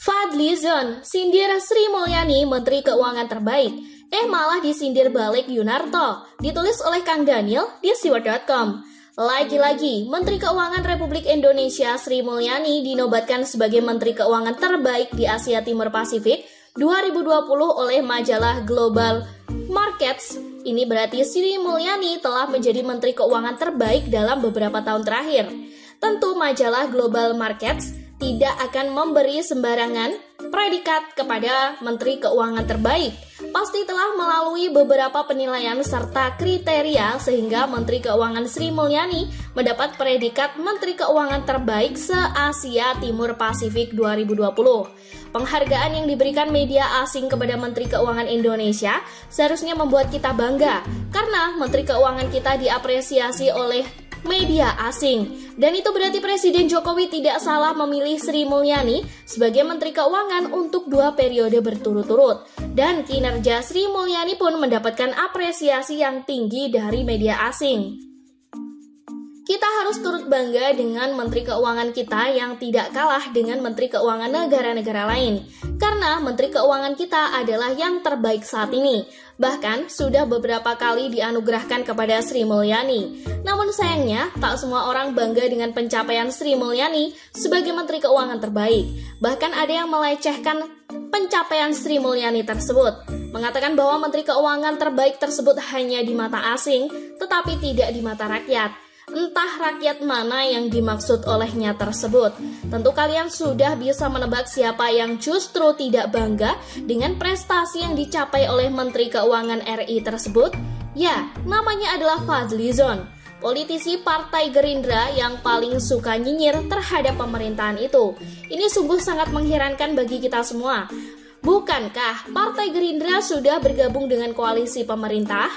Fadlizon sindir Sri Mulyani, Menteri Keuangan terbaik. Malah disindir balik Yunarto. Ditulis oleh Kang Daniel di siwar.com. Lagi-lagi, Menteri Keuangan Republik Indonesia Sri Mulyani dinobatkan sebagai Menteri Keuangan terbaik di Asia Timur Pasifik 2020 oleh majalah Global Markets. Ini berarti Sri Mulyani telah menjadi Menteri Keuangan terbaik dalam beberapa tahun terakhir. Tentu majalah Global Markets tidak akan memberi sembarangan predikat kepada Menteri Keuangan terbaik. Pasti telah melalui beberapa penilaian serta kriteria sehingga Menteri Keuangan Sri Mulyani mendapat predikat Menteri Keuangan terbaik se-Asia Timur Pasifik 2020. Penghargaan yang diberikan media asing kepada Menteri Keuangan Indonesia seharusnya membuat kita bangga karena Menteri Keuangan kita diapresiasi oleh media asing. Dan itu berarti Presiden Jokowi tidak salah memilih Sri Mulyani sebagai Menteri Keuangan untuk 2 periode berturut-turut. Dan kinerja Sri Mulyani pun mendapatkan apresiasi yang tinggi dari media asing. Kita harus turut bangga dengan Menteri Keuangan kita yang tidak kalah dengan Menteri Keuangan negara-negara lain. Karena Menteri Keuangan kita adalah yang terbaik saat ini. Bahkan sudah beberapa kali dianugerahkan kepada Sri Mulyani. Namun sayangnya, tak semua orang bangga dengan pencapaian Sri Mulyani sebagai Menteri Keuangan terbaik. Bahkan ada yang melecehkan pencapaian Sri Mulyani tersebut. Mengatakan bahwa Menteri Keuangan terbaik tersebut hanya di mata asing, tetapi tidak di mata rakyat. Entah rakyat mana yang dimaksud olehnya tersebut. Tentu kalian sudah bisa menebak siapa yang justru tidak bangga dengan prestasi yang dicapai oleh Menteri Keuangan RI tersebut. Ya, namanya adalah Fadlizon, politisi Partai Gerindra yang paling suka nyinyir terhadap pemerintahan itu. Ini sungguh sangat mengherankan bagi kita semua. Bukankah Partai Gerindra sudah bergabung dengan koalisi pemerintah?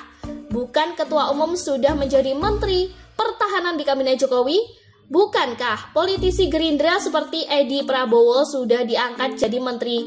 Bukan Ketua Umum sudah menjadi Menteri Pertahanan di Kabinet Jokowi? Bukankah politisi Gerindra seperti Edi Prabowo sudah diangkat jadi Menteri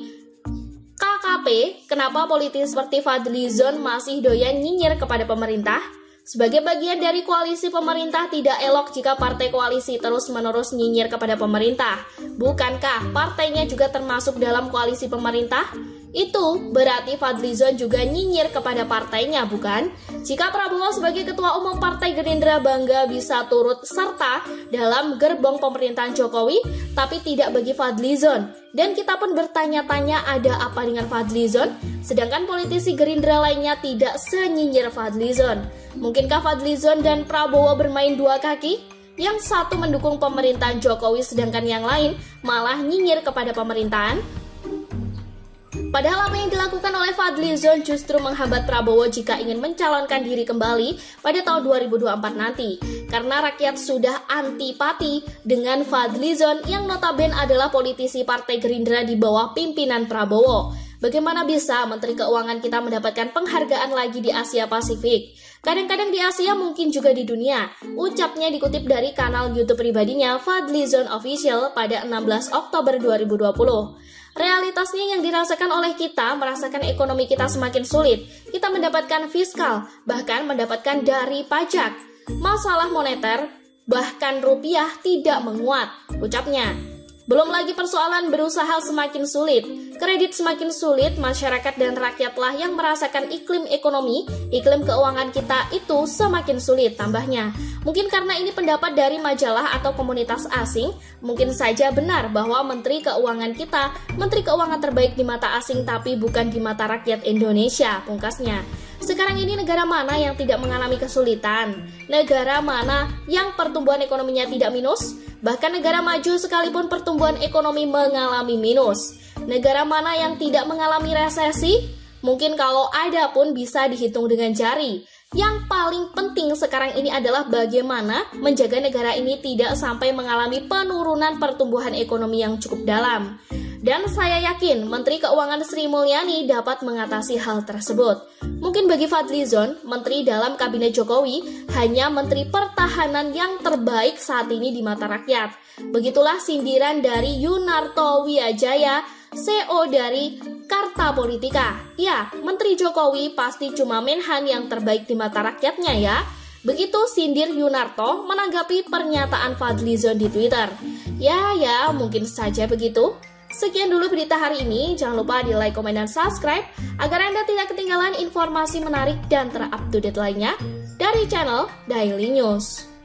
KKP? Kenapa politisi seperti Fadlizon masih doyan nyinyir kepada pemerintah? Sebagai bagian dari koalisi pemerintah, tidak elok jika partai koalisi terus-menerus nyinyir kepada pemerintah. Bukankah partainya juga termasuk dalam koalisi pemerintah? Itu berarti Fadlizon juga nyinyir kepada partainya, bukan? Jika Prabowo sebagai Ketua Umum Partai Gerindra bangga bisa turut serta dalam gerbong pemerintahan Jokowi, tapi tidak bagi Fadlizon. Dan kita pun bertanya-tanya ada apa dengan Fadlizon, sedangkan politisi Gerindra lainnya tidak senyinyir Fadlizon. Mungkinkah Fadlizon dan Prabowo bermain dua kaki? Yang satu mendukung pemerintahan Jokowi sedangkan yang lain malah nyinyir kepada pemerintahan? Padahal apa yang dilakukan oleh Fadlizon justru menghambat Prabowo jika ingin mencalonkan diri kembali pada tahun 2024 nanti. Karena rakyat sudah antipati dengan Fadlizon yang notabene adalah politisi Partai Gerindra di bawah pimpinan Prabowo. Bagaimana bisa Menteri Keuangan kita mendapatkan penghargaan lagi di Asia Pasifik? Kadang-kadang di Asia, mungkin juga di dunia. Ucapnya dikutip dari kanal YouTube pribadinya Fadlizon Official pada 16 Oktober 2020. Realitasnya yang dirasakan oleh kita, merasakan ekonomi kita semakin sulit. Kita mendapatkan fiskal, bahkan mendapatkan dari pajak. Masalah moneter, bahkan rupiah tidak menguat, ucapnya. Belum lagi persoalan berusaha semakin sulit, kredit semakin sulit, masyarakat dan rakyatlah yang merasakan iklim ekonomi, iklim keuangan kita itu semakin sulit, tambahnya. Mungkin karena ini pendapat dari majalah atau komunitas asing, mungkin saja benar bahwa Menteri Keuangan kita, Menteri Keuangan terbaik di mata asing tapi bukan di mata rakyat Indonesia, pungkasnya. Sekarang ini negara mana yang tidak mengalami kesulitan? Negara mana yang pertumbuhan ekonominya tidak minus? Bahkan negara maju sekalipun pertumbuhan ekonomi mengalami minus. Negara mana yang tidak mengalami resesi? Mungkin kalau ada pun bisa dihitung dengan jari. Yang paling penting sekarang ini adalah bagaimana menjaga negara ini tidak sampai mengalami penurunan pertumbuhan ekonomi yang cukup dalam. Dan saya yakin Menteri Keuangan Sri Mulyani dapat mengatasi hal tersebut. Mungkin bagi Fadlizon, Menteri dalam Kabinet Jokowi hanya Menteri Pertahanan yang terbaik saat ini di mata rakyat. Begitulah sindiran dari Yunarto Wijaya, CEO dari Carta Politika. Ya, Menteri Jokowi pasti cuma Menhan yang terbaik di mata rakyatnya ya. Begitu sindir Yunarto menanggapi pernyataan Fadlizon di Twitter. Ya, mungkin saja begitu. Sekian dulu berita hari ini, jangan lupa di like, komen, dan subscribe agar Anda tidak ketinggalan informasi menarik dan terupdate lainnya dari channel Daily News.